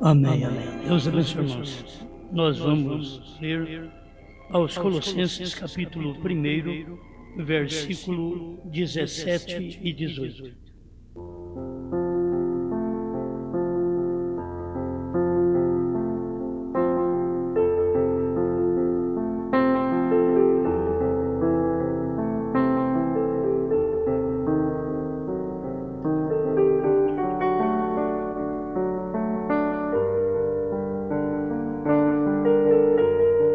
Amém, amém. Deus abençoe, irmãos. Nós vamos ler aos Colossenses, capítulo 1, versículo 17 e 18.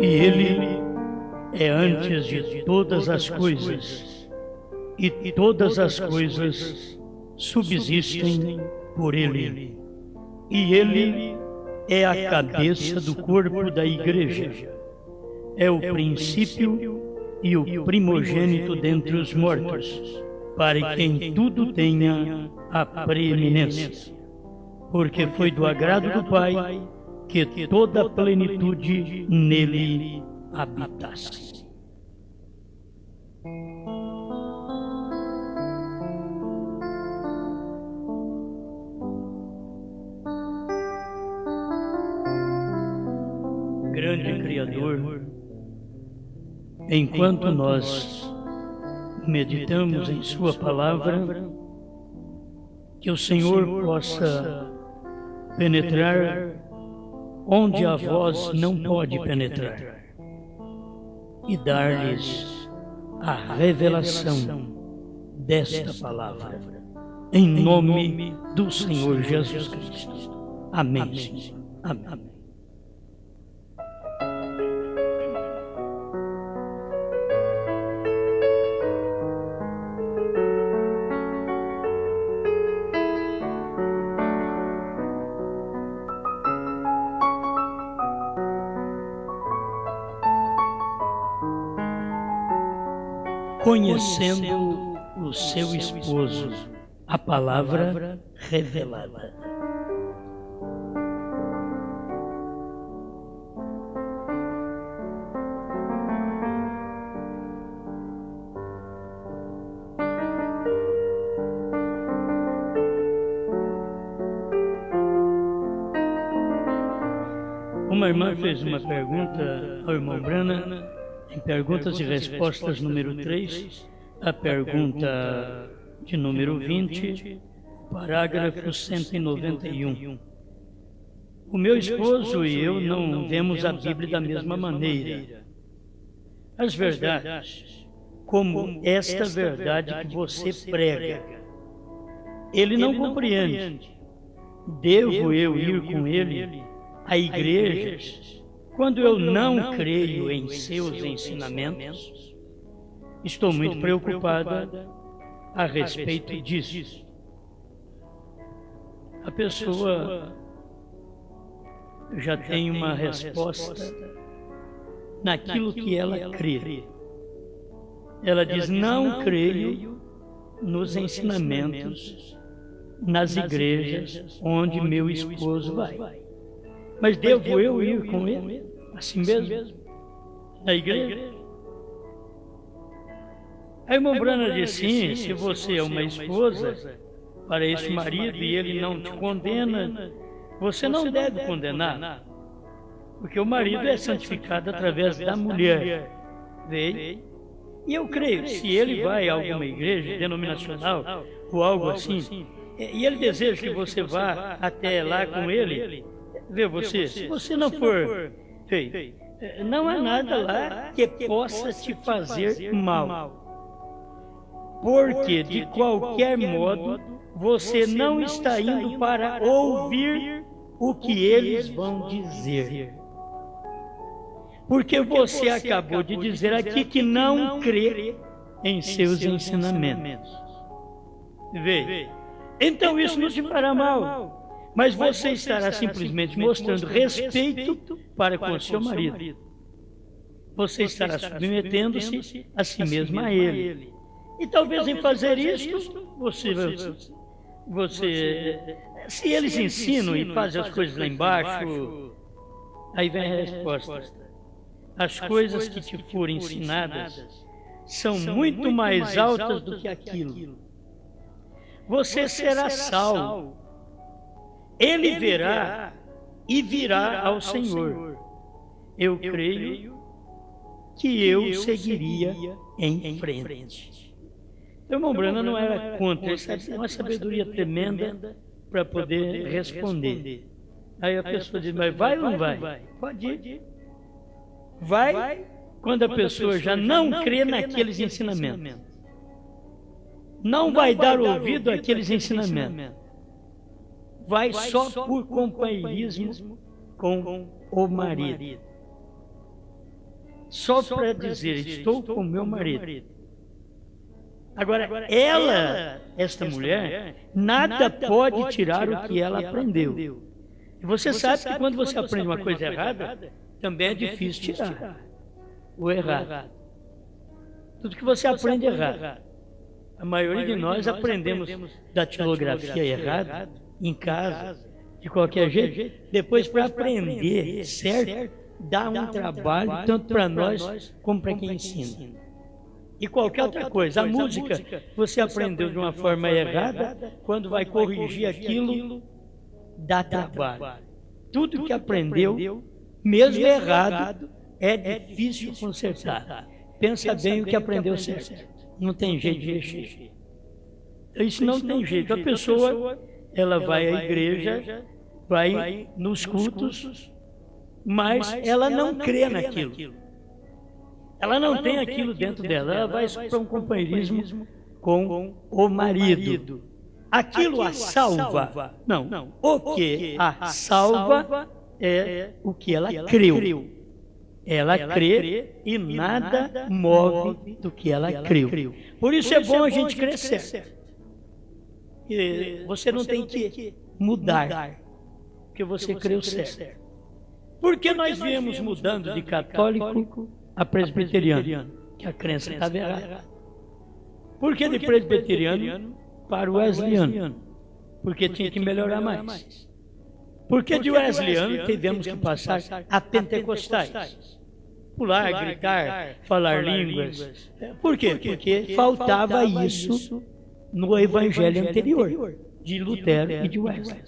E Ele é antes de todas as coisas, e todas as coisas subsistem por Ele. E Ele é a cabeça do corpo da igreja, é o princípio e o primogênito dentre os mortos, para quem tudo tenha a preeminência. Porque foi do agrado do Pai que toda a plenitude nele habitasse. Grande Criador, enquanto nós meditamos em Sua palavra, que o Senhor possa penetrar onde a voz não pode penetrar e dar-lhes a revelação desta palavra, em nome do Senhor Jesus Cristo. Amém, Senhor. Amém. Conhecendo o seu esposo, a palavra revelada. Uma irmã fez uma pergunta ao irmão Brana, em perguntas e respostas número 3, a pergunta de número 20, parágrafo 191. O meu esposo e eu não vemos a Bíblia da mesma maneira. As verdades, como esta verdade que você prega, ele não compreende. Devo eu ir com ele a igrejas quando eu não creio em seus ensinamentos? Estou muito preocupada a respeito disso. A pessoa já tem uma resposta naquilo que ela crê. Ela diz: não creio nos ensinamentos nas igrejas onde meu esposo vai. Mas devo eu ir com ele, assim mesmo, na igreja? A irmã Brana diz: sim, se você é uma esposa para esse marido e ele não te condena, você não deve condenar, porque o marido é santificado através da mulher. Veio. E eu creio, se ele vai a alguma igreja denominacional ou algo assim, e ele deseja que você vá até lá com ele, vê você, se você não for feio, não há nada lá que possa te fazer mal. Porque, de qualquer modo, você não está indo para ouvir o que eles vão dizer. Porque você acabou de dizer aqui que não crê em seus ensinamentos. Vê, então isso não te fará mal. Mas você estará simplesmente mostrando respeito para com o seu marido. Você estará submetendo-se a si mesmo a ele. E talvez em fazer isso, se eles ensinam e fazem as coisas lá embaixo, aí vem a resposta. As coisas que te forem ensinadas são muito mais altas do que aquilo. Você será salvo. Ele verá e virá ao Senhor. Eu creio que eu seguiria em frente. Então, irmão Brana não era contra, ele tinha uma sabedoria tremenda para poder responder. Aí a pessoa diz, mas vai ou não vai? Pode ir. Vai quando a pessoa já não crê naqueles ensinamentos. Não vai dar ouvido àqueles ensinamentos. Vai só por companheirismo com o marido. Só para dizer, estou com meu marido. Agora, esta mulher, nada pode tirar o que ela aprendeu. E você sabe que quando você aprende uma coisa errada, também é difícil tirar o errado. Tudo que você aprende errado. A maioria de nós aprendemos datilografia errada em casa, de qualquer jeito. Depois, para aprender certo, dá um trabalho tanto para nós como para quem ensina. E qualquer outra coisa. A música, você aprendeu de uma forma errada, quando vai corrigir aquilo, dá trabalho. Tudo que aprendeu, mesmo errado, é difícil consertar. Pensa bem o que aprendeu certo. Não tem jeito de mexer. Isso não tem jeito. A pessoa, ela vai à igreja, vai nos cultos, mas ela não crê naquilo. Ela não tem aquilo dentro dela. Ela vai para um companheirismo com o marido. Aquilo a salva? Não. O que a salva é o que ela creu. Ela crê e nada move do que ela creu. Por isso é bom a gente crer certo. E você não tem que mudar, porque você creu certo. Porque nós viemos mudando de católico a presbiteriano, que a crença estava errada. Por que de presbiteriano para o wesleyano? Porque tinha que melhorar mais. Porque de wesleyano tivemos que passar a pentecostais. Pular, gritar, falar línguas. Por quê? Porque faltava isso no evangelho anterior, de Lutero e de Wesley.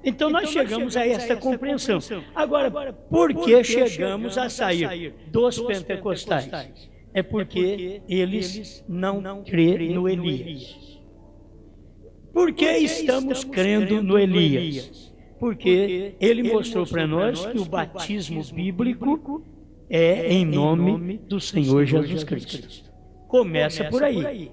Então nós chegamos a esta compreensão. Agora, por que chegamos a sair dos pentecostais? É porque eles não creem no Elias. Por que estamos crendo no Elias? Porque ele mostrou para nós que o batismo bíblico é em nome do Senhor Jesus Cristo. Começa por aí.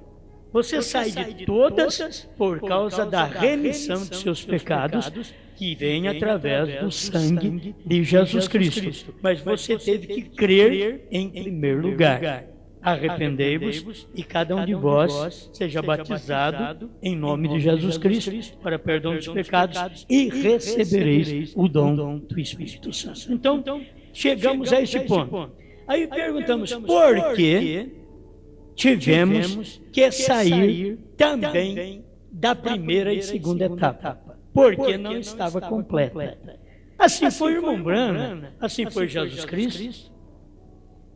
Você sai de todas por causa da remissão de seus pecados, que vem através do sangue de Jesus Cristo. Mas você teve que crer em primeiro lugar. Arrependei-vos e cada um de vós seja batizado em nome de Jesus Cristo para perdão dos pecados e recebereis o dom do Espírito Santo. Então, chegamos a este ponto. Aí perguntamos, por que tivemos que sair também da primeira e segunda etapa? Porque não estava completa. Assim foi o irmão Brana, assim foi Jesus Cristo.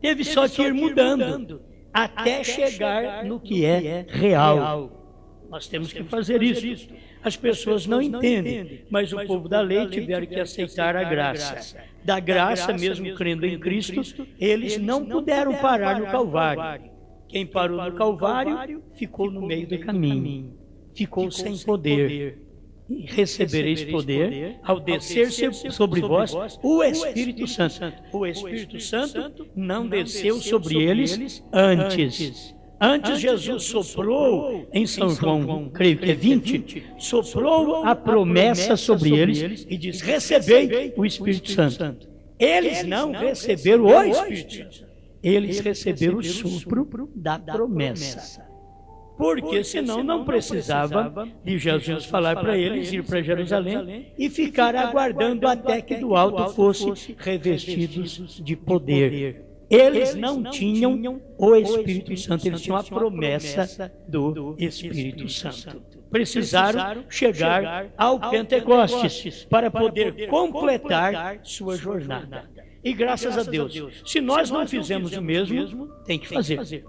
Teve só que ir mudando até chegar no que é real. Nós temos que fazer isso. As pessoas não entendem, mas o povo da lei tiveram que aceitar a graça. Da graça, mesmo crendo em Cristo, eles não puderam parar no Calvário. Quem parou no Calvário ficou no meio do caminho, ficou sem poder. E recebereis poder ao descer sobre vós o Espírito Santo. O Espírito Santo não desceu sobre eles antes. Antes Jesus soprou em São João, creio que é 20, soprou a promessa sobre eles e diz, recebei o Espírito Santo. Eles não receberam o Espírito Santo. Eles receberam o sopro da promessa. Porque senão não precisava de Jesus falar para eles ir para Jerusalém e ficar aguardando até que do alto fossem revestidos de poder. Eles não tinham o Espírito Santo, eles tinham a promessa do Espírito Santo. Precisaram chegar ao Pentecostes para poder completar sua jornada. E graças a Deus, se nós não fizermos o mesmo, tem que fazer.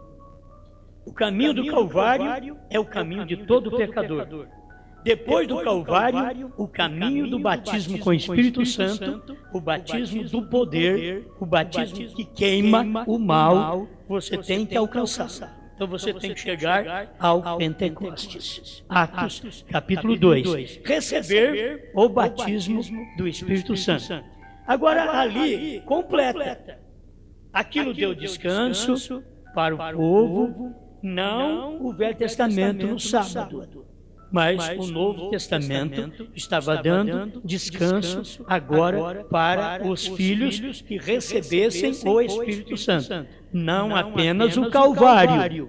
O caminho do Calvário é o caminho de todo pecador. Depois do Calvário, o caminho do batismo com o Espírito Santo, o batismo do poder, o batismo que queima o mal, você tem que alcançar. Então você tem que chegar ao Pentecostes. Atos, capítulo 2. Receber o batismo do Espírito Santo. Agora ali, completa. Aquilo deu descanso para o povo, não o Velho Testamento no sábado. Mas o Novo Testamento estava dando descanso agora para os filhos que recebessem o Espírito Santo, não apenas o Calvário.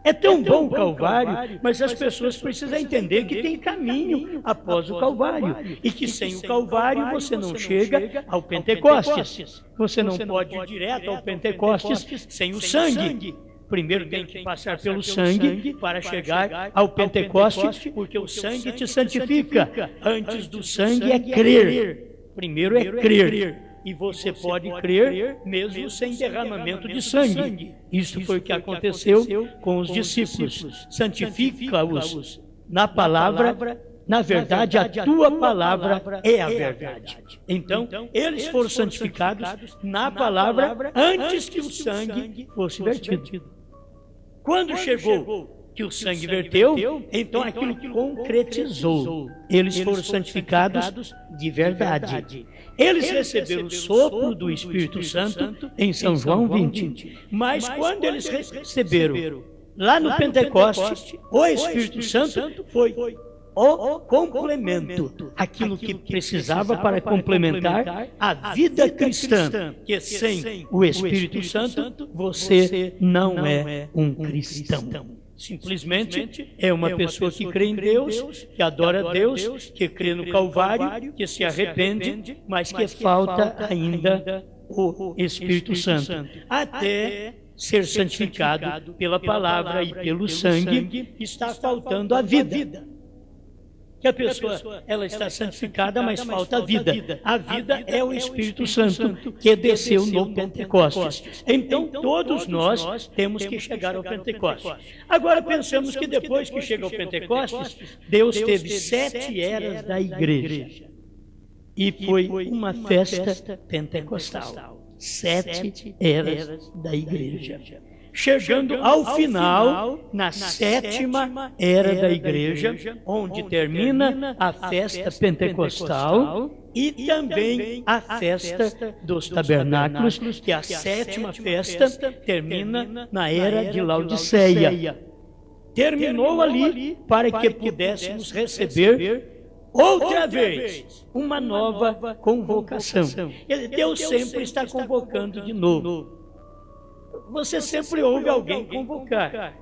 É tão bom o Calvário, mas as pessoas precisam entender que tem caminho após o Calvário e que sem o Calvário você não chega ao Pentecostes. Você não pode ir direto ao Pentecostes sem o sangue. Primeiro tem que passar pelo sangue para chegar ao Pentecostes, porque o sangue te santifica. Antes do sangue é crer. Primeiro é crer. E você pode crer mesmo sem derramamento de sangue. Isso foi o que aconteceu com os discípulos. Santifica-os na palavra. Na verdade, a tua palavra é a verdade. Então, eles foram santificados na palavra antes que o sangue fosse vertido. Quando chegou que o sangue verteu, então aquilo concretizou. Eles foram santificados de verdade. Eles receberam o sopro do Espírito Santo em São João 20. Mas quando eles receberam lá no Pentecostes, o Espírito Santo foi o complemento, aquilo que precisava para complementar a vida cristã, que sem o Espírito Santo você não é um cristão. Simplesmente é uma pessoa que crê em Deus, que adora Deus, que crê no Calvário, que se arrepende, mas que falta ainda o Espírito Santo, até ser santificado pela palavra e pelo sangue, está faltando a vida. Que a pessoa, ela está santificada, mas falta a vida. A vida é o Espírito Santo que desceu no Pentecostes. Então, todos nós temos que chegar ao Pentecostes. Agora, pensamos que depois que chega ao Pentecostes, Deus teve 7 eras da igreja. E foi uma festa pentecostal. 7 eras da igreja. Chegando ao final, na 7ª era da igreja, onde termina a festa pentecostal e também a festa dos tabernáculos, que a 7ª festa termina na era de Laodiceia. Terminou ali para que pudéssemos receber outra vez uma nova convocação. Deus sempre está convocando de novo. Você sempre ouve alguém convocar.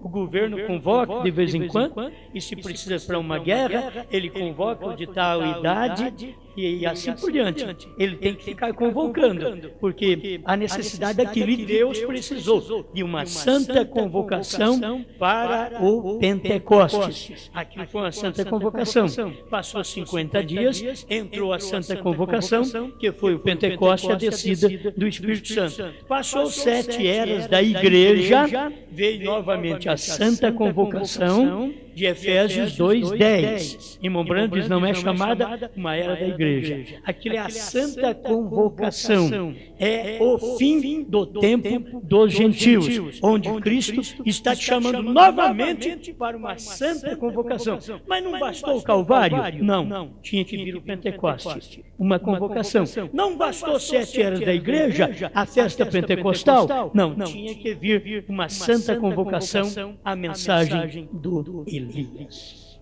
O governo convoca de vez em quando, e se precisa para uma guerra, ele convoca de tal idade e assim por diante. Ele tem que ficar convocando, porque a necessidade daquilo, e Deus precisou de uma santa convocação para o Pentecostes. Aquilo foi uma santa convocação. Passou 50 dias, entrou a santa convocação, que foi o Pentecostes, a descida do Espírito Santo. Passou 7 eras da igreja, veio novamente a santa convocação de Efésios 2:10. Irmão Brandes, não é chamada uma era da igreja. Aquilo é a santa convocação. É o fim do tempo dos gentios, onde Cristo está te chamando novamente para uma santa convocação. Mas não bastou o Calvário? Não. Tinha que vir o Pentecostes. Uma convocação. Não bastou 7 eras da igreja, a festa pentecostal? Não. Tinha que vir uma santa convocação, a mensagem do Elias.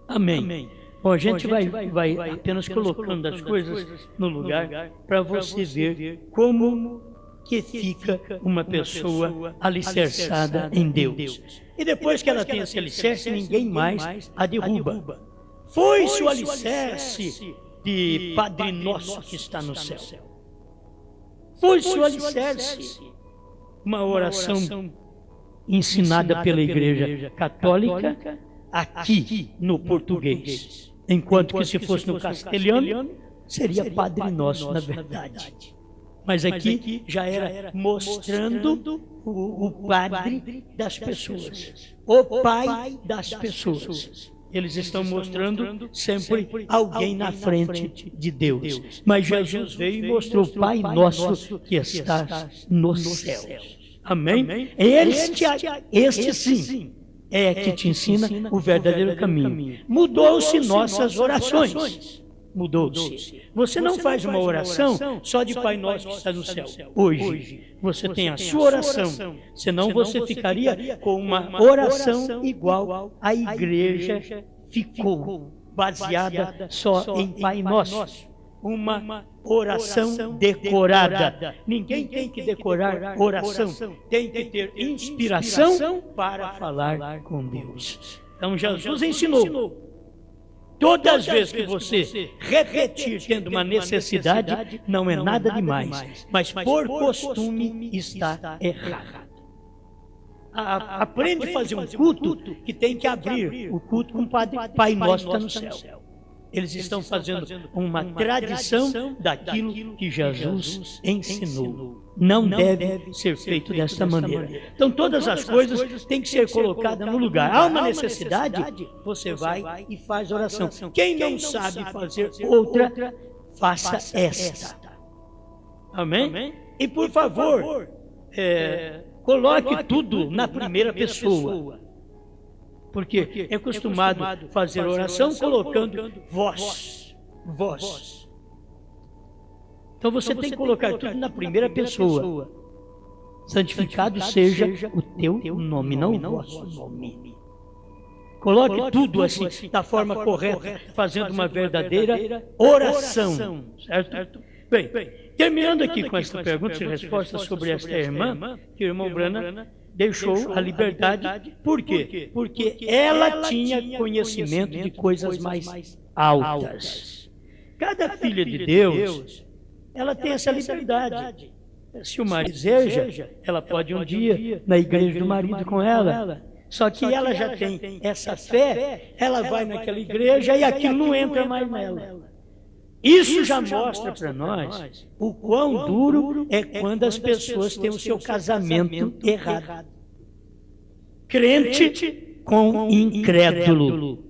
Amém. Bom, a gente vai apenas colocando as coisas no lugar para você ver como que fica uma pessoa alicerçada em Deus. E depois que ela tem esse alicerce, ninguém mais a derruba. Foi-se o alicerce de Padre Nosso que está no céu. Foi-se o alicerce. Uma oração ensinada pela Igreja Católica aqui no português, enquanto que se fosse no castelhano seria Padre Nosso na verdade, mas aqui já era mostrando o Padre das pessoas, o Pai das pessoas. Eles estão mostrando sempre alguém na frente de Deus. Mas Jesus veio e mostrou o Pai nosso que está nos céus. Amém? Este sim é que te ensina o verdadeiro caminho. Mudou-se nossas orações. Mudou-se. Você não faz uma oração só de Pai Nosso que está no céu. Hoje, você tem a sua oração. Senão você ficaria com uma oração igual à igreja ficou, baseada só em Pai Nosso. Uma oração decorada. Ninguém tem que decorar oração. Tem que ter inspiração para falar com Deus. Então Jesus ensinou. Todas as vezes que você repetir tendo uma necessidade, não é nada demais, mas por costume está errado. Aprende a fazer um culto que tem que abrir o culto com o Pai Nosso está no céu. Eles estão fazendo uma tradição daquilo que Jesus ensinou. Não deve ser feito desta maneira. Então todas as coisas têm que ser colocadas no lugar. Há uma necessidade, você vai e faz oração. Quem não sabe fazer outra, faça esta. Amém? E por favor, coloque tudo na primeira pessoa. Porque é acostumado fazer oração colocando vós. Então você tem que colocar tudo na primeira pessoa. Santificado seja o teu nome, não o vosso nome. Coloque tudo assim, da forma correta, fazendo uma verdadeira oração. Certo? Bem, terminando aqui com esta pergunta e resposta sobre esta irmã, que o irmão Branham deixou a liberdade. Por quê? Porque ela tinha conhecimento de coisas mais altas. Cada filha de Deus, ela tem essa liberdade. Se o marido deseja, ela pode um dia na igreja do marido com ela. Só que ela já tem essa fé, ela vai naquela igreja e aquilo não entra mais nela. Isso já mostra para nós o quão duro é quando as pessoas têm o seu casamento errado. Crente com incrédulo.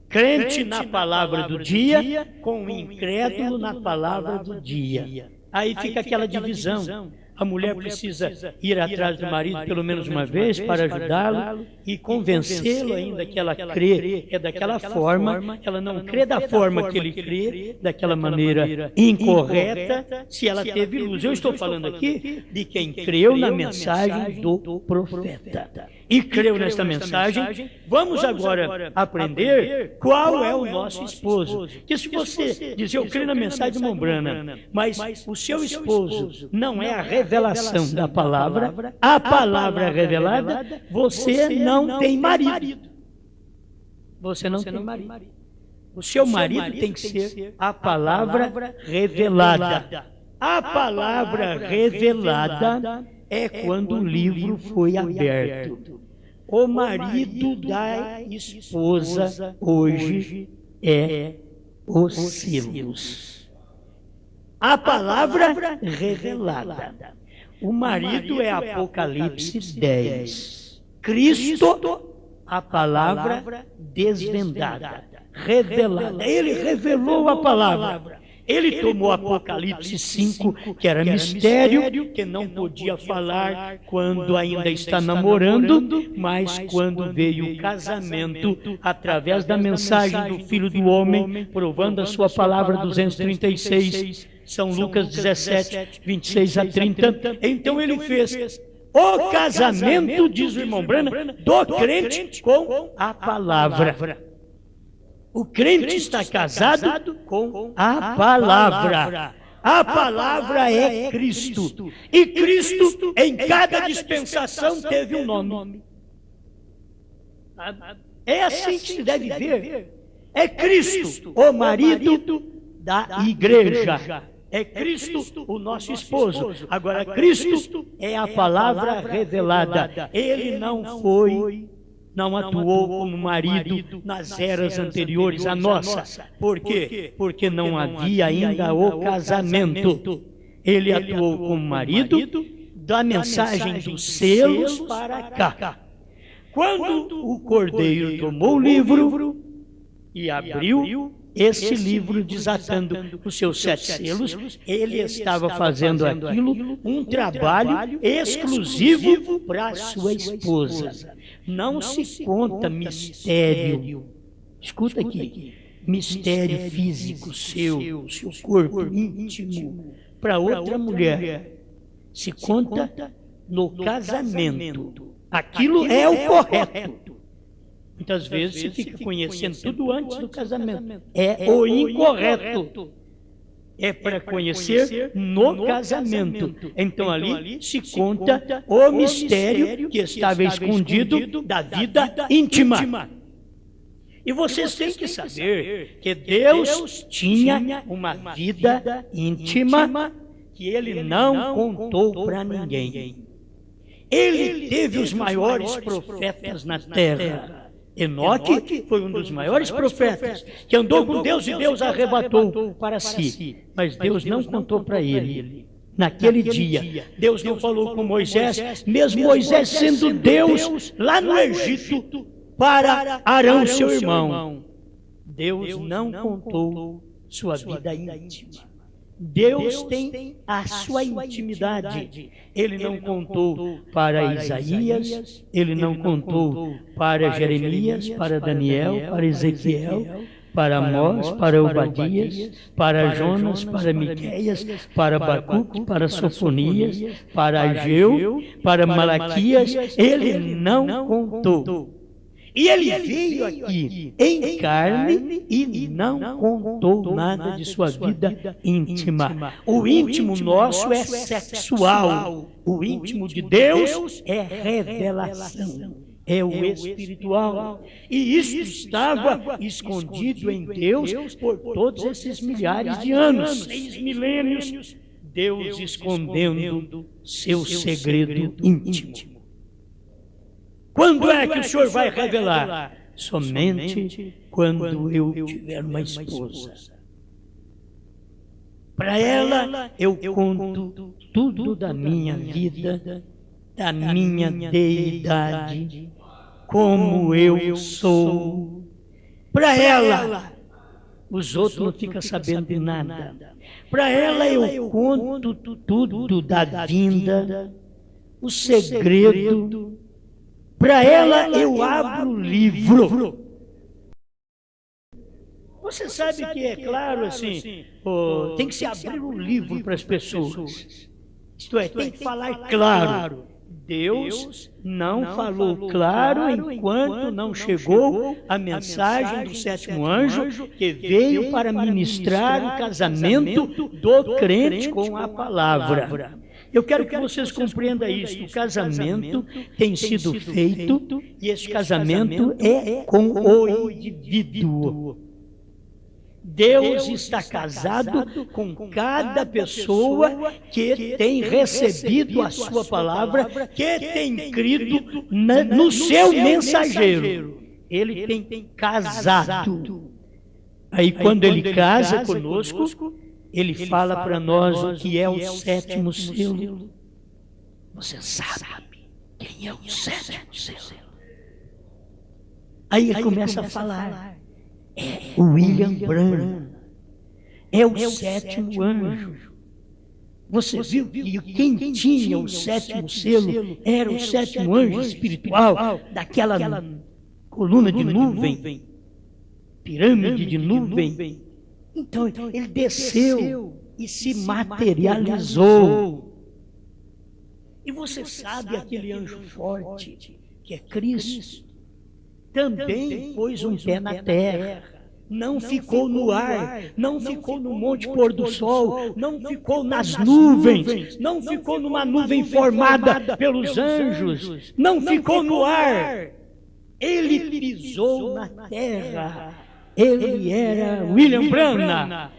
Crente na palavra do dia com incrédulo na palavra do dia. Aí fica aquela divisão. A mulher precisa ir atrás do marido pelo menos uma vez para ajudá-lo e convencê-lo ainda que ela crê daquela forma. Ela não crê da forma que ele crê, daquela maneira incorreta, se ela teve luz. Eu estou falando aqui de quem creu na mensagem do profeta. E creu nesta mensagem. Vamos agora aprender qual é o nosso esposo. Que se você diz, eu creio na mensagem de irmão Branham, mas o seu esposo não é a revelação da palavra, a palavra revelada, você não tem marido. Você não tem marido. O seu marido tem que ser a palavra revelada. A palavra revelada é quando o livro foi aberto. O marido da esposa hoje é o Silos. A palavra revelada. O marido é Apocalipse 10. Cristo, a palavra desvendada, revelada. Ele revelou a palavra. Ele tomou Apocalipse 5, que era mistério, que não podia falar quando ainda está namorando, mas quando veio o casamento, através da mensagem do Filho do Homem, provando a sua palavra 236, São Lucas 17, 26 a 30. Então ele fez o casamento, diz o irmão Branham, do crente com a palavra. O crente está casado com a palavra. A palavra é Cristo. E Cristo, em cada dispensação, teve um nome. É assim que se deve ver. É Cristo, o marido da igreja. É Cristo, o nosso esposo. Agora, Cristo é a palavra revelada. Ele não atuou como marido nas eras anteriores à nossa. Por quê? Porque não havia ainda o casamento. Ele atuou como marido da mensagem dos selos para cá. Quando o cordeiro tomou o livro e abriu esse livro, desatando os seus 7 selos, ele estava fazendo aquilo um trabalho exclusivo para a sua esposa. Não se conta mistério. Escuta aqui. Mistério físico seu corpo íntimo para outra mulher. Se conta no casamento. Aquilo é o correto. Muitas vezes você fica conhecendo tudo antes do casamento. É o incorreto. É para conhecer no casamento. Então ali se conta o mistério que estava escondido da vida íntima. E vocês têm que saber que Deus tinha uma vida íntima que Ele não contou para ninguém. Ele teve os maiores profetas na terra. Enoque foi um dos maiores profetas que andou com Deus e Deus arrebatou para si. Mas Deus não contou para ele. Naquele dia, Deus não falou com Moisés, mesmo Moisés sendo Deus lá no Egito, para Arão, seu irmão. Deus não contou sua vida íntima. Deus tem a sua intimidade. Ele não contou para Isaías, ele não contou para Jeremias, para Daniel, para Ezequiel, para Amós, para Obadias, para Jonas, para Miqueias, para Abacuque, para Sofonias, para Ageu, para Malaquias. Ele não contou. E ele veio aqui em carne e não contou nada de sua vida íntima. O íntimo nosso é sexual. O íntimo de Deus é revelação. É o espiritual. E isso estava escondido em Deus por todos esses milhares de anos, 6 milênios. Deus escondendo seu segredo íntimo. Quando é que o Senhor vai revelar? Somente quando eu tiver uma esposa. Para ela eu conto tudo da minha vida, da minha deidade, como eu sou. Para ela, os outros não ficam sabendo de nada. Para ela eu conto tudo da vinda, o segredo. Para ela eu abro o livro. Você sabe que é claro assim, tem que se abrir um livro para as pessoas. Isto é, tem que falar claro. Deus não falou claro enquanto não chegou a mensagem do 7º anjo que veio para ministrar o casamento do crente com a palavra. Eu quero que vocês compreendam isso. O casamento tem sido feito e esse casamento é com o indivíduo. Deus está casado com cada pessoa que tem recebido a sua palavra, que tem crido no seu mensageiro. Ele tem casado. Aí quando ele casa conosco, ele fala para nós o que é o 7º selo. Você sabe quem é o 7º selo? Aí ele começa a falar. É o William Branham. É o 7º anjo. Você viu que quem tinha o 7º selo era o 7º anjo espiritual daquela coluna de nuvem, pirâmide de nuvem. Então ele desceu e se materializou. E você sabe aquele anjo forte, que é Cristo, também pôs um pé na terra, não ficou no ar, não ficou no monte pôr do sol, não ficou nas nuvens, não ficou numa nuvem formada pelos anjos, não ficou no ar. Ele pisou na terra. Ele era William Branham,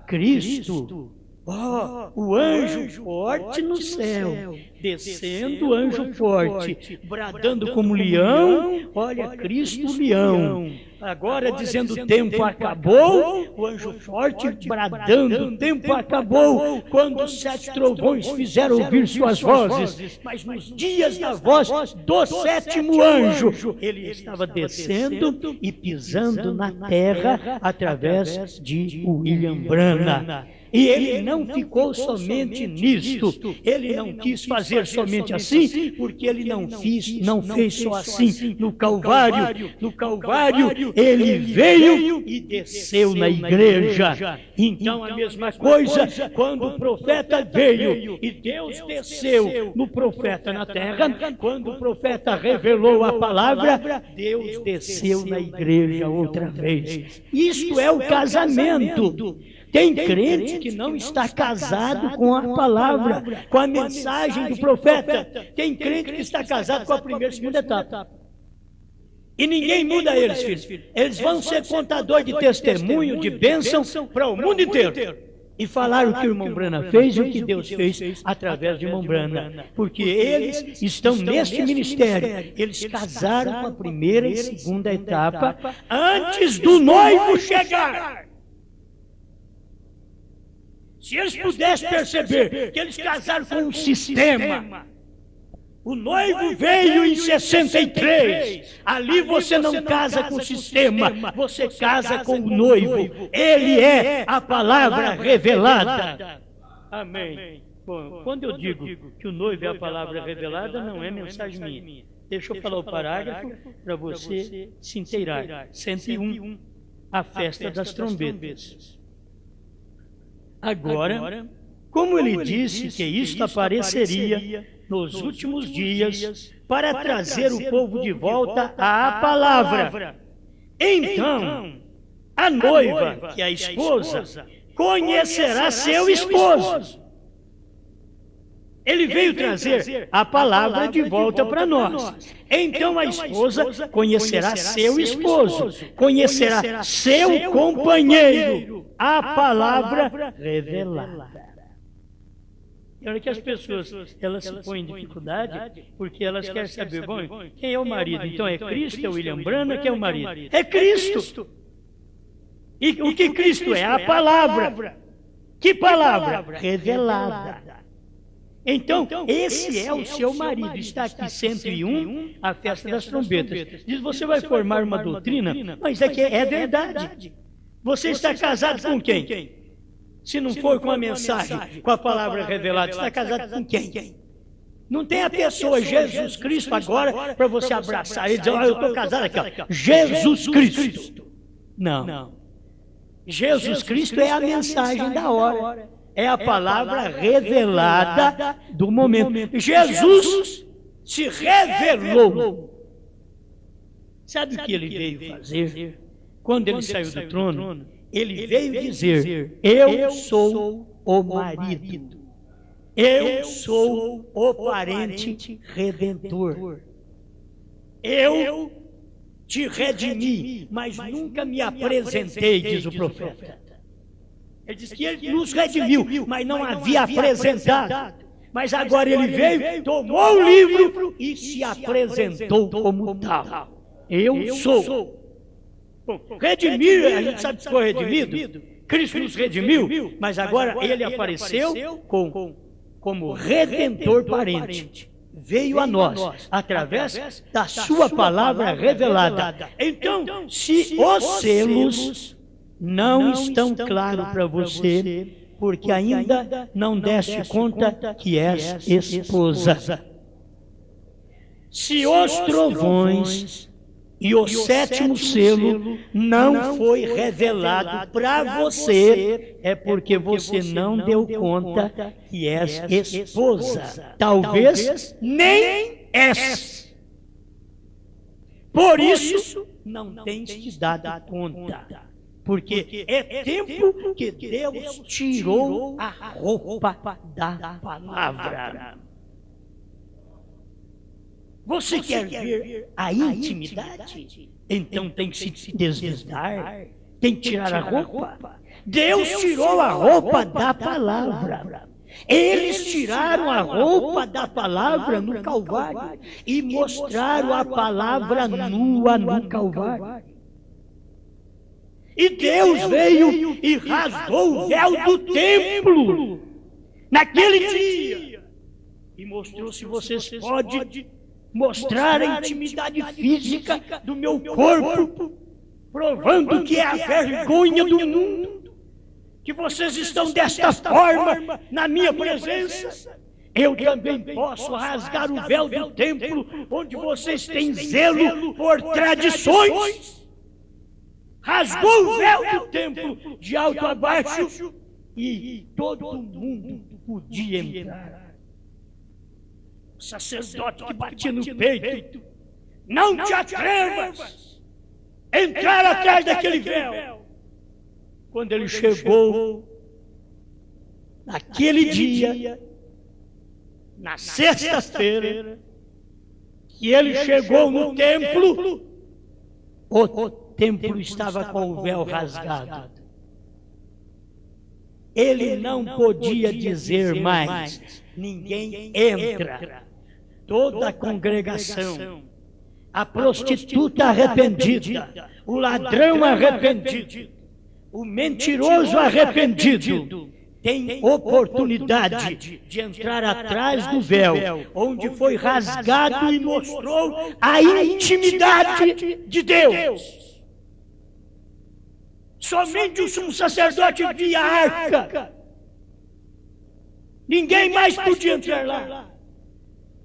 Cristo, O anjo forte no céu, descendo o anjo forte, bradando como leão, olha, Cristo leão. Agora dizendo o tempo acabou, o anjo forte bradando, o tempo acabou, quando os 7 trovões fizeram ouvir suas vozes, mas nos dias da voz do 7º anjo, ele estava descendo e pisando na terra através de William Branham. E ele não ficou somente nisto, ele não quis fazer somente assim, porque ele não fez só assim no Calvário. No Calvário ele veio e desceu na igreja. Então a mesma coisa, quando o profeta veio e Deus desceu no profeta na terra, quando o profeta revelou a palavra, Deus desceu na igreja outra vez. Isto é o casamento. Tem crente que não está casado com a palavra, com a mensagem do profeta. Tem crente que está casado com a primeira e segunda etapa. E ninguém muda eles, filhos. Eles vão ser contador de testemunho, de bênção para o mundo inteiro. E falar o que o irmão Branham fez e o que Deus fez através de irmão Branham. Porque eles estão neste ministério. Eles casaram com a primeira e segunda etapa antes do noivo chegar. Se eles pudessem perceber que eles casaram com um sistema, o noivo veio em 63, ali você não casa com o sistema, você casa com o noivo, ele é a palavra revelada. Amém. Bom, quando eu digo que o noivo é a palavra revelada, não é mensagem minha. Deixa eu falar o parágrafo para você se inteirar. 101, a festa das trombetas. Agora, como ele disse que isto apareceria nos últimos dias para trazer o povo de volta à palavra, então a noiva, que é a esposa, conhecerá seu esposo. Ele veio trazer a palavra de volta para nós. Então a esposa conhecerá seu esposo, conhecerá seu companheiro, a palavra revelada. E olha que as pessoas, elas se põem em dificuldade porque elas querem saber, bom, quem é o marido? Então é Cristo, é William Branham, quem é o marido? É Cristo. E o que Cristo é? A palavra. Que palavra? Revelada. Então, esse é o seu marido. Está aqui 101, a festa das trombetas. Diz, você vai formar uma doutrina, mas é que é verdade. Você está casado com quem? Se não for com a mensagem, com a palavra revelada, está casado com quem? Não tem a pessoa Jesus Cristo agora para você abraçar e dizer, eu estou casado aqui, ó. Jesus Cristo. Não. Jesus Cristo é a mensagem da hora. É a palavra revelada do momento. Jesus se revelou. Sabe o que ele veio fazer? Quando ele saiu do trono, ele veio dizer, eu sou o marido. Eu sou o parente redentor. Eu te redimi, mas nunca me apresentei, diz o profeta. Ele diz que ele nos redimiu, mas não havia apresentado. Mas agora ele veio, tomou o livro e se apresentou como tal. Eu sou. Bom, redimir, a gente sabe que foi redimido. Cristo nos redimiu, mas agora ele apareceu como redentor parente. Veio a nós, através da sua palavra revelada. Então, se os selos não estão claros para você, porque ainda não deste conta que és esposa. Se os trovões e o 7º selo não foi revelado para você, é porque você não deu conta que és esposa. Talvez nem és. Por isso, não tens te dado conta. Porque é tempo que Deus tirou a roupa da palavra. Você quer ver a intimidade? Então tem que se desvendar, Tem que tirar a roupa. Deus tirou a roupa da palavra. Eles tiraram a roupa da palavra no Calvário e mostraram a palavra nua no Calvário. E Deus veio e rasgou o véu do templo naquele dia e mostrou: se vocês podem mostrar a intimidade física do meu corpo, provando que é a vergonha do mundo, que vocês estão desta forma na minha presença, eu também posso rasgar o véu do templo, onde vocês têm zelo por tradições. Rasgou o véu do templo de alto a baixo e todo mundo podia entrar. O sacerdote que batia no peito: não te atrevas a entrar atrás daquele véu. Quando ele chegou naquele dia, na sexta-feira, que ele chegou no templo, o templo estava com o véu rasgado. Ele não podia dizer mais: ninguém entra. Toda a congregação, a prostituta arrependida, o ladrão arrependido, o mentiroso arrependido, tem oportunidade de entrar atrás do véu, onde foi rasgado e mostrou a intimidade de Deus. Somente o sumo sacerdote via a arca. Ninguém mais podia entrar lá.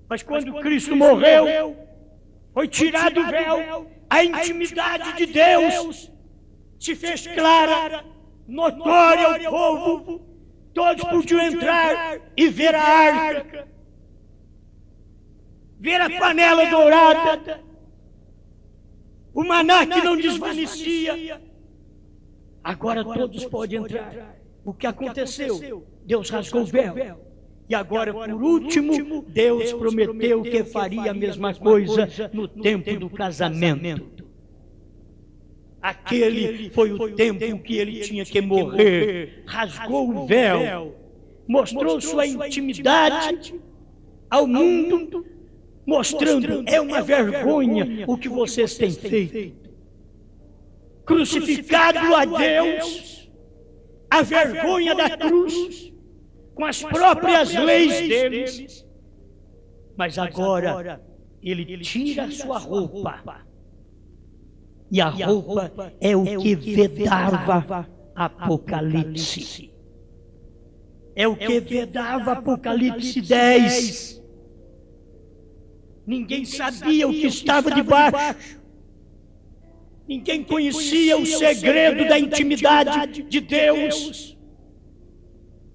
Mas quando Cristo morreu, foi tirado o véu, a intimidade de Deus se fez clara, notória ao povo. Todos podiam entrar e ver a arca, ver a panela dourada, o maná que não desvanecia. Agora todos podem entrar. O que aconteceu? Deus rasgou o véu. E agora, por último, Deus prometeu que faria a mesma coisa no tempo do casamento. Aquele foi o tempo que ele tinha que morrer. Rasgou o véu, mostrou sua intimidade ao mundo, mostrando: é uma vergonha o que vocês têm feito. Crucificado a Deus, a vergonha da cruz, com as próprias leis deles. Mas agora ele tira a sua roupa. E a roupa é o que vedava Apocalipse. É o que vedava Apocalipse 10. Ninguém sabia o que estava debaixo. Ninguém conhecia o segredo da intimidade de Deus.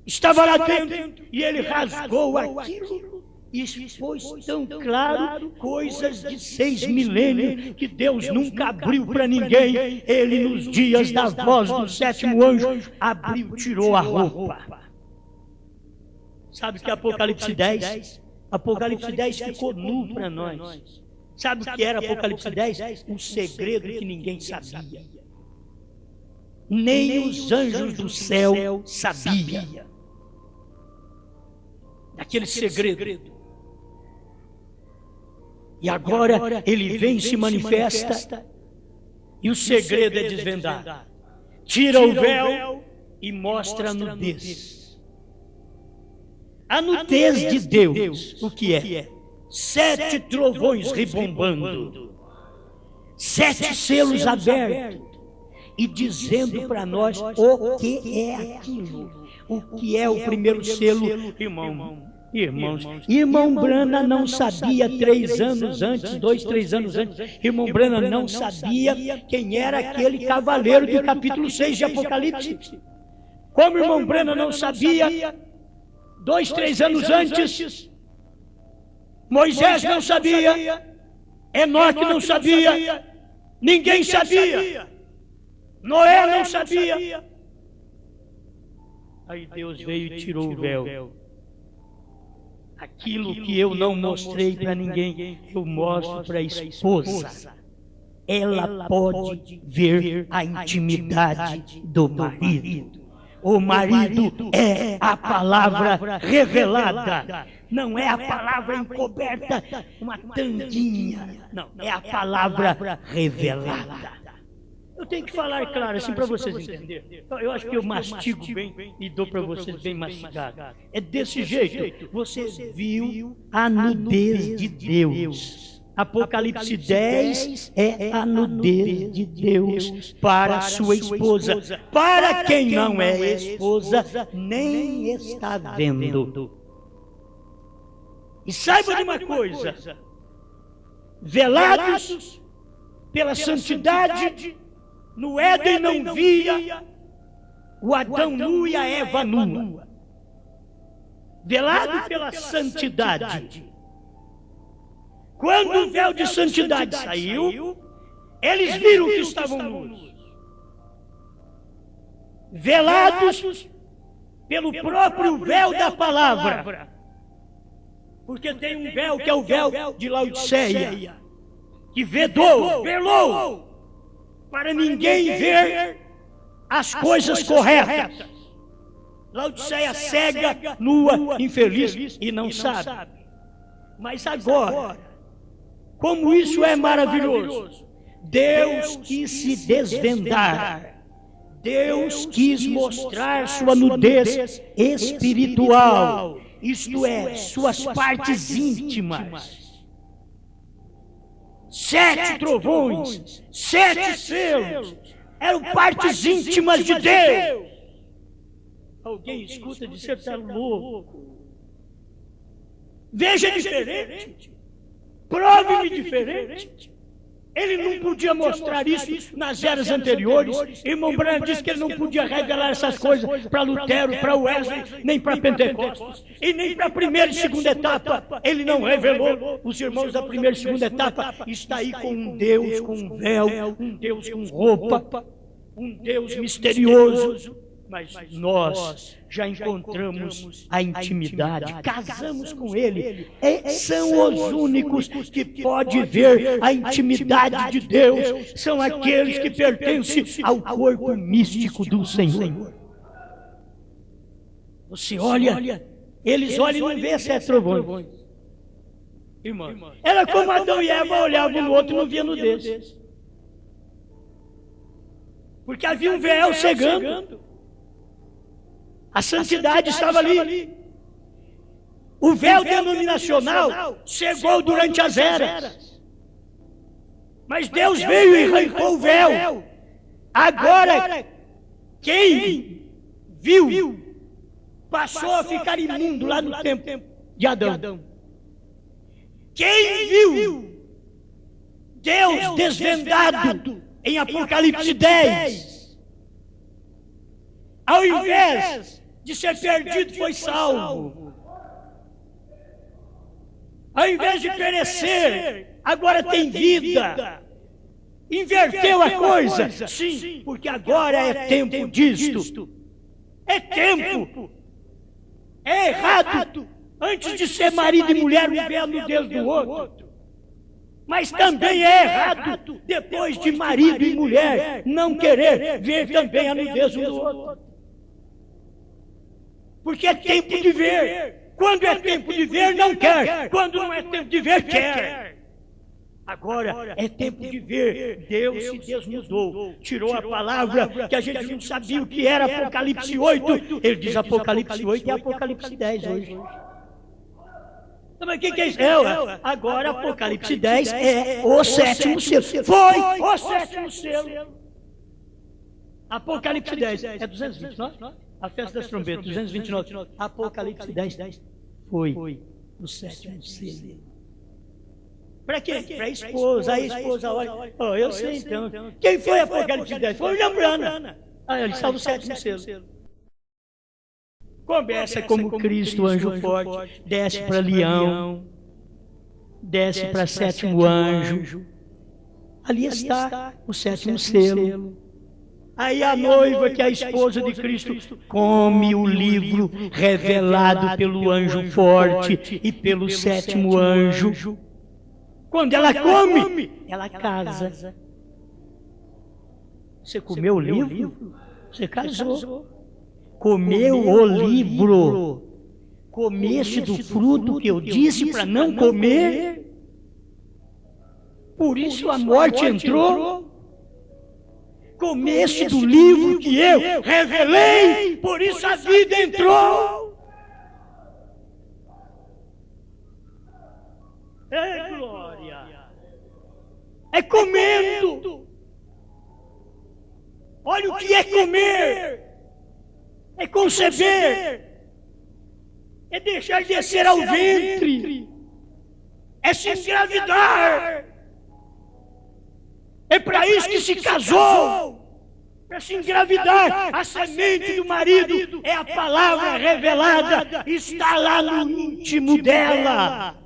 Estava lá dentro e ele rasgou aquilo. E expôs tão claro coisas de 6 milênios que Deus nunca abriu para ninguém. Ele, nos dias da voz do 7º anjo, abriu, tirou a roupa. Sabe o que é Apocalipse 10? Apocalipse 10 ficou nu para nós. Sabe o que era Apocalipse 10? Um segredo que ninguém sabia. Nem os anjos do céu sabiam. Daquele segredo. E agora ele vem e se manifesta, e o segredo é desvendado. Tira o véu e mostra a nudez. A nudez de Deus, o que é? 7 trovões ribombando, 7 selos abertos, e dizendo para nós o que é aquilo. O que é o primeiro selo, irmão Brana não sabia 3 anos antes, 2, 3 anos antes, irmão Brana não sabia quem era aquele cavaleiro do capítulo 6 de Apocalipse. Como irmão Brana não sabia, 2, 3 anos antes, Moisés não sabia, Enoque não sabia, ninguém sabia, Noé não sabia. Aí Deus veio e tirou o véu. Aquilo que eu não mostrei para ninguém, eu mostro para a esposa. ela pode ver a intimidade do marido. O marido é a palavra revelada. Não é a palavra encoberta, uma tanguinha. Não, é a palavra revelada. Eu tenho que falar claro assim para vocês entenderem. Eu acho que eu mastigo bem e dou para vocês bem mastigado. É desse jeito. Você viu a nudez de Deus. Apocalipse 10 é a nudez de Deus para sua esposa. Para quem não é esposa, nem está vendo. E saiba de uma coisa: velados pela santidade, no Éden não via o Adão nu e a Eva nua. Velado pela santidade. Quando o véu de santidade saiu, eles viram que estavam nus. Velados pelo próprio véu da palavra. Porque tem um véu que é o véu de Laodiceia, que velou, para ninguém ver as coisas corretas. Laodiceia cega, nua, infeliz e não sabe. Mas agora, como isso é maravilhoso, Deus quis se desvendar. Deus quis mostrar sua nudez espiritual, isto é, suas partes íntimas. 7 trovões, 7 selos, eram partes íntimas de Deus. Alguém escuta de ser tá louco. Veja diferente. Prove-me diferente. Ele não podia mostrar isso nas eras anteriores. Irmão Branham disse que ele não podia revelar essas coisas para Lutero, para Wesley, nem para Pentecostes. E nem para a primeira e segunda etapa. Ele não revelou. Os irmãos da primeira e segunda etapa está aí com um Deus com um véu, um Deus com roupa, um Deus misterioso. Mas nós já encontramos a intimidade, casamos com Ele. São os únicos que podem ver a intimidade de Deus. São aqueles que pertencem ao corpo místico do Senhor. Você olha, eles olham e não vê 7 trovões. Irmão, era como Adão e Eva olhavam no outro e não via nudez. Porque havia um véu cegando. A santidade estava ali. O véu denominacional cegou durante as eras. Mas Deus veio e arrancou o véu. Agora, quem viu passou a ficar imundo lá no tempo de Adão. Quem viu Deus desvendado em Apocalipse 10, ao invés de ser perdido, foi salvo. Ao invés de perecer, agora tem vida. Inverteu a coisa. Sim, porque agora é tempo disto. É tempo. É errado, antes de ser marido e mulher, viver a nudez do outro. Mas também é errado, depois de marido e mulher, não querer ver também a nudez um do outro. Porque é tempo de ver. Quando é tempo de ver, não quer. Quando não é tempo de ver, quer. Agora é tempo de ver. Deus se desnudou. Tirou a palavra que a gente não sabia o que era Apocalipse 8. Ele diz Apocalipse 8 e Apocalipse 10 hoje. Mas o que é isso? Agora Apocalipse 10 é o 7º selo. Foi o 7º selo. Apocalipse 10 é 229? A festa das trombetas, 229. Apocalipse 10 foi o 7º selo. Para quê? Para a esposa. A esposa olha. Oh, eu sei então. Quem foi Apocalipse 10? Foi o William Branham. Ele está no 7º selo. Começa como Cristo, anjo forte, desce para Leão, desce para 7º anjo. Ali está o 7º selo. Aí a noiva, que é a esposa de Cristo, come o livro revelado pelo anjo forte e pelo 7º anjo. Quando ela come, ela casa. Você comeu o livro? Você casou. Comeu o livro. Comeste do fruto que eu disse para não comer. Por isso a morte entrou. Comeste do livro que eu revelei. Por isso a vida entrou. É glória. É comendo. Olha o que é comer. É conceber. É deixar descer ao ventre. É se engravidar. É para isso que se casou. Para se engravidar. A semente do marido é a palavra revelada. Está lá no íntimo dela.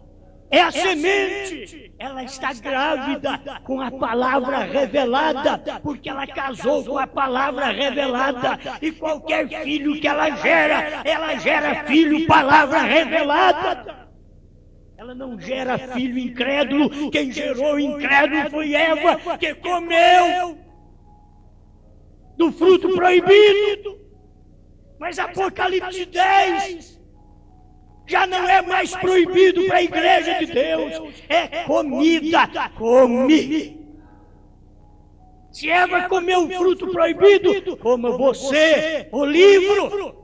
É a semente. Ela está grávida com a palavra revelada, porque ela casou com a palavra revelada. E qualquer filho que ela gera filho, palavra revelada. Ela não gera filho incrédulo. Quem gerou incrédulo foi Eva, que comeu do fruto proibido. Mas Apocalipse 10 já não é mais proibido para a igreja de Deus. É comida. Come. Se Eva comeu o fruto proibido, coma você o livro,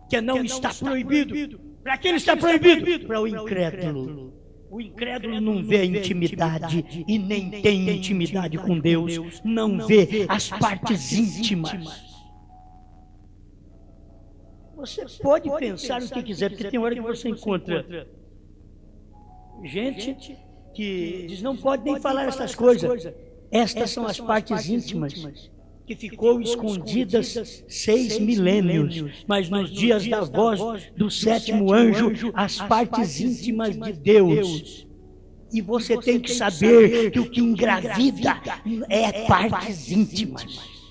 que não está proibido. Para quem está proibido? Para o incrédulo. O incrédulo não vê a intimidade e nem tem intimidade com Deus. Não vê as partes íntimas. Você pode pensar o que quiser, porque tem hora que você encontra gente que diz, não pode nem falar essas coisas. Estas são as partes íntimas que ficou escondidas 6 milênios. Mas nos dias da voz do 7º anjo, as partes íntimas de Deus. E você tem que saber que o que engravida é partes íntimas.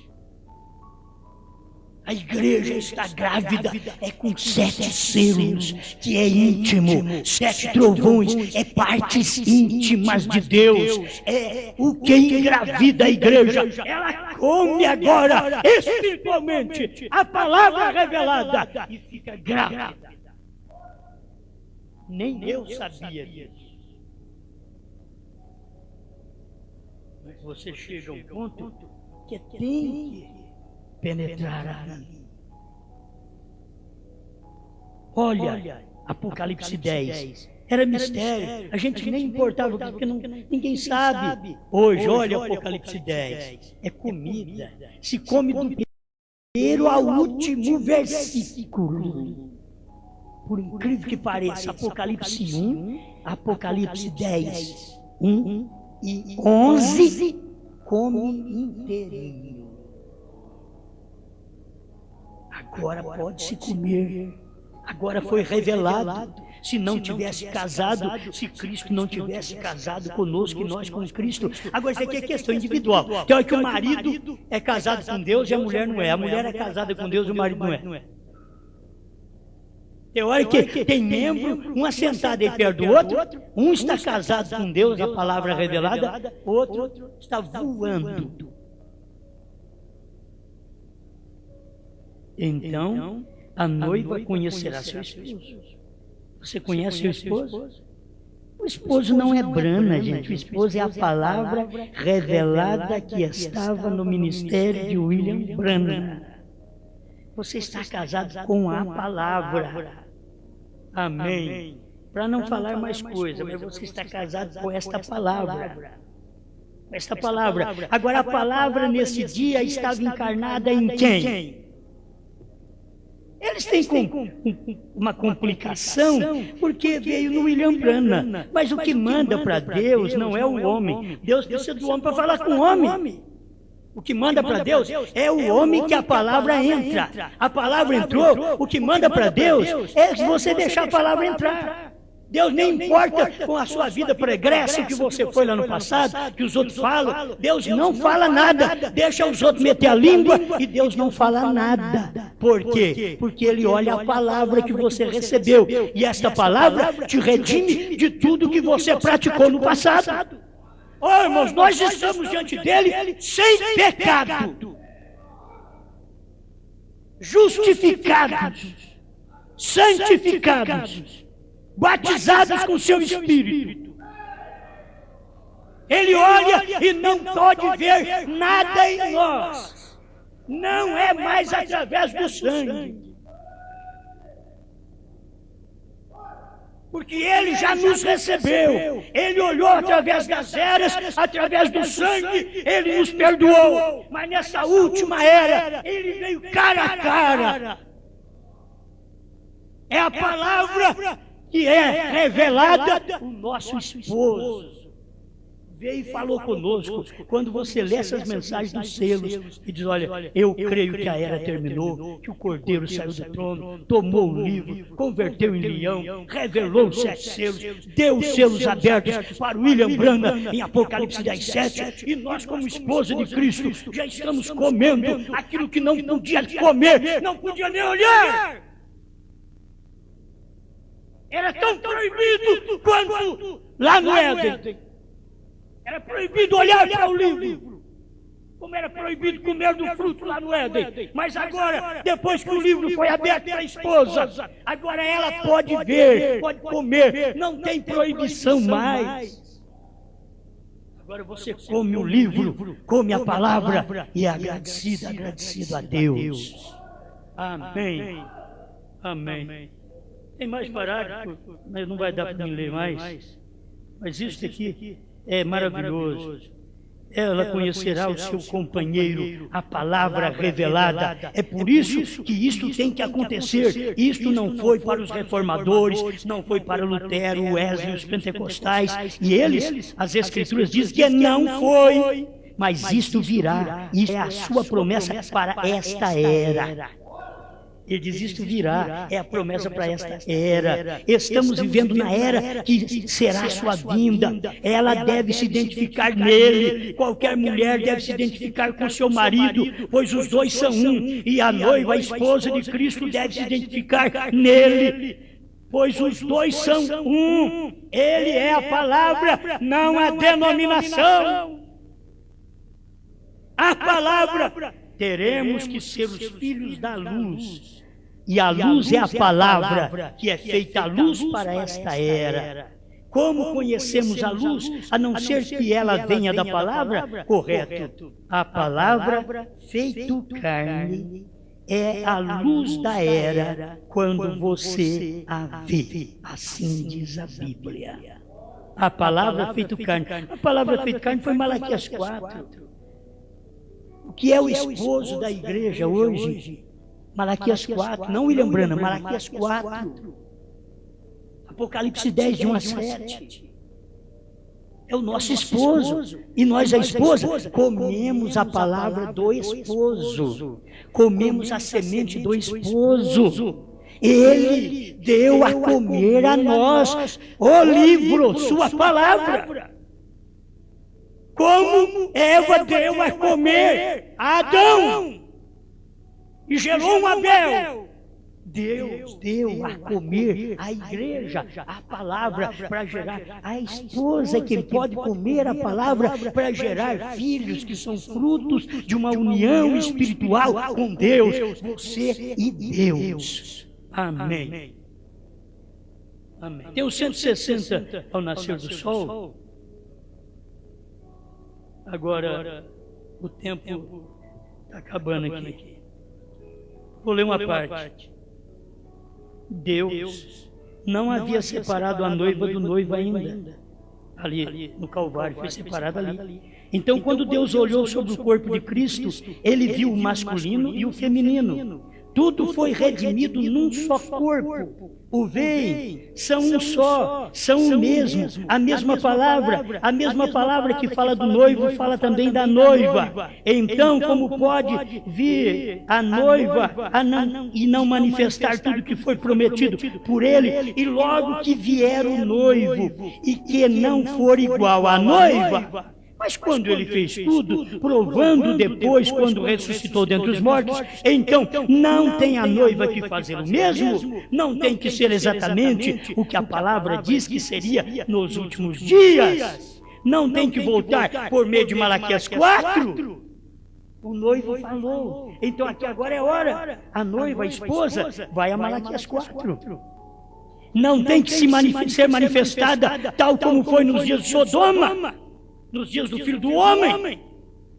A igreja está grávida, é com 7 selos, que é íntimo. 7 trovões, é partes íntimas de Deus. É o que engravida a igreja. Ela come agora, espiritualmente, a palavra revelada e fica grávida. Nem eu sabia disso. Mas você chega a um ponto que tem que penetrar ali. Olha, Apocalipse 10. Era mistério. A gente nem importava, porque ninguém sabe. Hoje, olha Apocalipse 10. É comida. Se come do primeiro ao último versículo. Por incrível que pareça, Apocalipse 1, Apocalipse 10, 1 e 11, come inteirinho. Agora pode-se comer. Agora foi revelado. Se não tivesse casado, se Cristo não tivesse casado conosco e nós com Cristo. Agora isso aqui é questão individual. Tem hora que o marido é casado com Deus e a mulher não é. A mulher é casada com Deus e o marido não é. Tem hora que tem membro, um assentado aí perto do outro, um está casado com Deus, a palavra revelada, outro está voando. Então, a noiva conhecerá seu esposo. Você conhece seu esposo? O esposo não é Brana, gente. O esposo é a palavra revelada que estava no ministério de William Branham. Você está casado com a palavra. Amém. Para não falar mais coisa, mas você está casado com esta palavra. Esta palavra. Agora, a palavra nesse dia estava encarnada em quem? Eles têm uma complicação porque veio no William Branham. Mas o que manda para Deus não é o homem. Deus precisa do homem para falar com o homem. O que manda para Deus é o homem que a palavra entra. A palavra entrou, o que manda para Deus é você deixar a palavra entrar. Deus nem importa com a sua vida pregressa que você foi lá no passado, que os outros falam. Deus não fala nada. Deixa os outros meter a língua e Deus não fala nada. Por quê? Porque Ele olha a palavra que você recebeu. E esta palavra te redime de tudo que você praticou no passado. Oh, irmãos, nós estamos diante dele sem pecado, justificados, santificados, batizados com seu Espírito. Ele olha e não pode ver nada em nós. Não é mais através do sangue. Porque Ele já nos recebeu. Ele olhou através das eras, através do sangue, Ele nos perdoou. Mas nessa última era, Ele veio cara a cara. É a palavra que é revelada, o nosso esposo veio e falou conosco. Quando você lê essas mensagens dos selos e diz, olha, eu creio que a era terminou, que o Cordeiro saiu do trono, tomou o livro, converteu em leão, revelou os 7 selos, deu os selos abertos para o William Branham em Apocalipse 10:7, e nós, como esposa de Cristo, já estamos comendo aquilo que não podia comer, não podia nem olhar. Era tão proibido quanto lá no Éden. Era proibido olhar para o livro, como era proibido comer do fruto lá no Éden. Mas agora, depois que o livro foi aberto para a esposa, agora ela pode ver, pode comer, não tem proibição mais. Agora você come o livro, come a palavra e é agradecido a Deus. Amém. Amém. Tem mais parágrafo, mas não vai dar para mim ler mais. Mas isso aqui é maravilhoso. Ela conhecerá o seu companheiro, a palavra revelada. É por isso que isto tem que acontecer. Isto não foi para os reformadores, não foi para Lutero, Wesley, os pentecostais. E eles, as Escrituras dizem que não foi. Mas isto virá. Isto é a sua promessa para esta era. Ele diz, isto virá, é a promessa para esta era. Estamos vivendo na era que será a sua vinda. Ela deve se identificar nele. Qualquer mulher deve se identificar com seu marido, pois os dois são um. E a noiva, a esposa de Cristo, deve se identificar nele, pois os dois são um. Ele é a palavra, não a denominação. A palavra. Teremos que ser os filhos da luz. E a luz é a palavra, que é feita a luz para esta era. Como conhecemos a luz, a não ser que ela venha da palavra? Correto. A palavra feito carne é a luz da era quando você a vê. Assim diz a Bíblia. A palavra feito carne. A palavra feito carne foi Malaquias 4. O que é o esposo da igreja hoje? Malaquias 4, não William Branham, Malaquias 4. Apocalipse 10, de 1 a 7. É o nosso esposo. E nós, a esposa, comemos a palavra do esposo. Comemos a semente do esposo. Ele deu a comer a nós o livro, sua palavra. Como Eva deu a comer a Adão e gerou um Abel, Deus deu a comer a igreja, a palavra, para gerar a esposa, que pode comer a palavra para gerar filhos que são frutos de uma união espiritual com Deus, você e Deus. Amém. Amém. Tem os 160 ao nascer do sol. Agora, o tempo está acabando aqui. Vou ler uma parte. Deus não havia separado a noiva do noivo ainda. Ali no Calvário, foi separado ali. Então, quando Deus olhou sobre o corpo de Cristo, Ele viu o masculino e o feminino. Tudo foi redimido num só corpo. O veem, são um só, são o mesmo, a mesma palavra que fala do noivo, fala também da noiva. Então, como pode vir a noiva e não manifestar tudo que foi prometido por ele, e logo que vier o noivo, e que não for igual à noiva? Mas quando ele fez tudo, provando depois, quando ressuscitou dentre os mortos, então não tem a noiva que fazer o mesmo? Não tem que ser exatamente o que a palavra diz que seria nos últimos dias? não tem que voltar por meio de Malaquias 4? O noivo falou. Então aqui agora é hora. A noiva, a esposa, vai a Malaquias 4. Não tem que ser manifestada tal como foi nos dias de Sodoma, nos dias do Filho do Homem.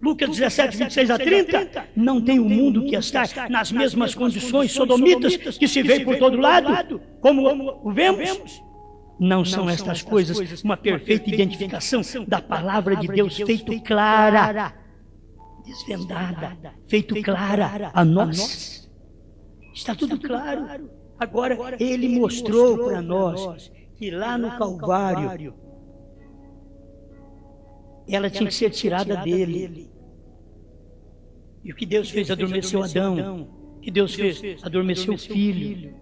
Lucas 17, 26 a 30. Não tem o mundo que está nas mesmas condições sodomitas que se vê por todo lado, como o vemos. Não são estas coisas uma perfeita identificação da palavra de Deus feito clara, desvendada, feito clara a nós? Está tudo claro. Agora, Ele mostrou para nós que lá no Calvário, ela tinha que ser tirada dele. E o que Deus fez? Adormeceu Adão. O que Deus fez? Adormeceu o filho.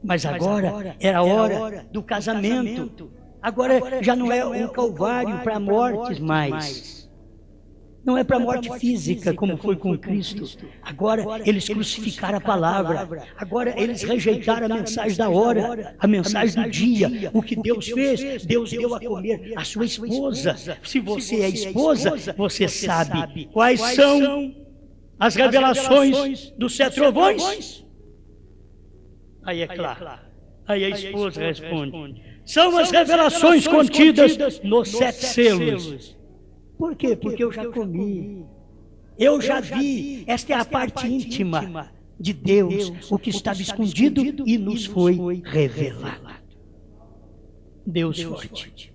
Mas agora era a hora do casamento. Agora já não é um Calvário para mortes mais. Não é para a morte física, como foi com Cristo. Agora eles crucificaram a palavra. Agora eles rejeitaram a mensagem da hora, a mensagem do dia. O que Deus fez? Deus deu a comer a sua esposa. Se você é esposa, você sabe quais são as revelações dos 7 trovões? Aí é claro. Aí a esposa responde. São as revelações contidas nos 7 selos. Por quê? Porque eu já comi, eu já vi. Esta é a parte íntima de Deus, o que estava escondido e nos foi revelado. Deus forte.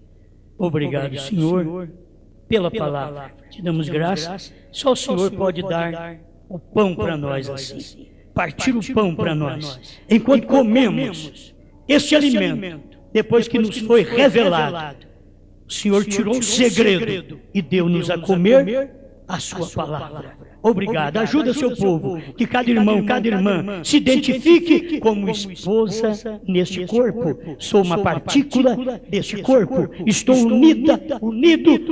Obrigado, Senhor, pela palavra. Te damos graças. Só o Senhor pode dar o pão para nós assim. Partir o pão para nós. Enquanto comemos este alimento, depois que nos foi revelado, o Senhor tirou o segredo e deu-nos a comer a sua palavra. Obrigado. Ajuda seu povo, que cada irmão, cada irmã se identifique como esposa neste corpo. Sou uma partícula deste corpo. Estou unido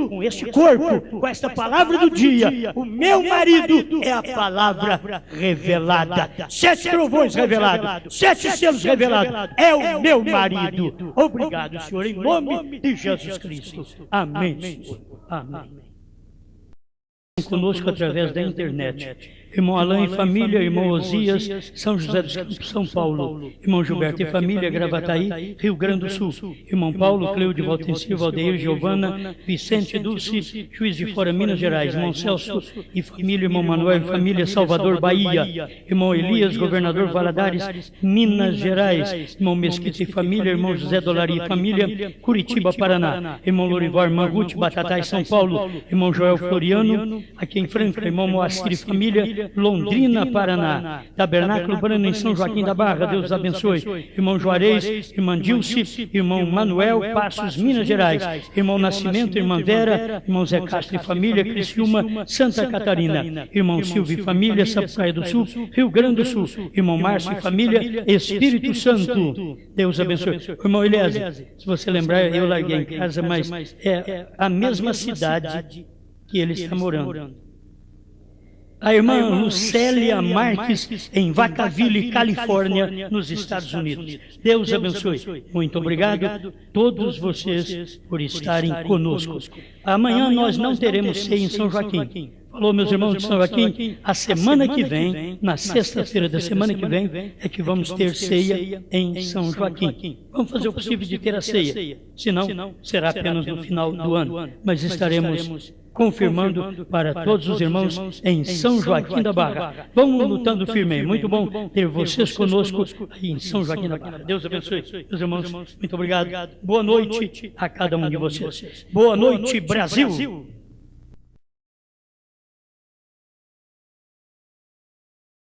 com este corpo, com esta palavra do dia. O meu marido é a palavra revelada. 7 trovões revelados, 7 selos revelados. É o meu marido. Obrigado, Senhor, em nome de Jesus Cristo. Amém, Senhor. Amém. Conosco através da internet. Irmão Alain e família, irmão Osias, São José dos Campos, São Paulo. Irmão Gilberto e família, Gravataí, Rio Grande do Sul. Irmão Paulo, Cleude, Valten Silva, Aldeir, Giovana, Vicente, Dulce, Juiz de Fora, Minas Gerais. Irmão Celso e família, irmão Manuel e família, Salvador, Bahia. Irmão Elias, governador Valadares, Minas Gerais. Irmão Mesquita e família, irmão José Dolari e família, Curitiba, Paraná. Irmão Lorivar, irmã Ruth, Batatais, São Paulo. Irmão Joel Floriano, aqui em Franca. Irmão Moacir e família, Londrina, Paraná. Tabernáculo Brano em São Joaquim da Barra, Deus abençoe. Irmão Juarez, irmã Dilce, irmão Manuel, Passos, Minas Gerais. Irmão Nascimento, irmã Vera, irmão Zé Castro e família, Criciúma, Santa Catarina. Irmão Silvio e família, Sapucaia do Sul, Rio Grande do Sul. Irmão Márcio e família, Espírito Santo. Deus abençoe. Irmão Eliezer, se você lembrar, eu larguei em casa, mas é a mesma cidade que ele está morando. A irmã Lucélia Marques, em Vacaville, Califórnia, nos Estados Unidos. Deus abençoe. Muito obrigado todos vocês por estarem conosco. Amanhã nós não teremos ceia em São Joaquim. Falou, meus irmãos de São Joaquim, a semana que vem, na sexta-feira da semana que vem, é que vamos ter ceia em São Joaquim. Vamos fazer o possível de ter a ceia, senão será apenas no final do ano. Mas estaremos confirmando para todos os irmãos em São Joaquim da Barra. Vamos lutando firme. Muito bom ter vocês conosco aí em São Joaquim da Barra. Deus abençoe. Meus irmãos, muito obrigado. Boa noite a cada um de vocês. Boa noite, Brasil.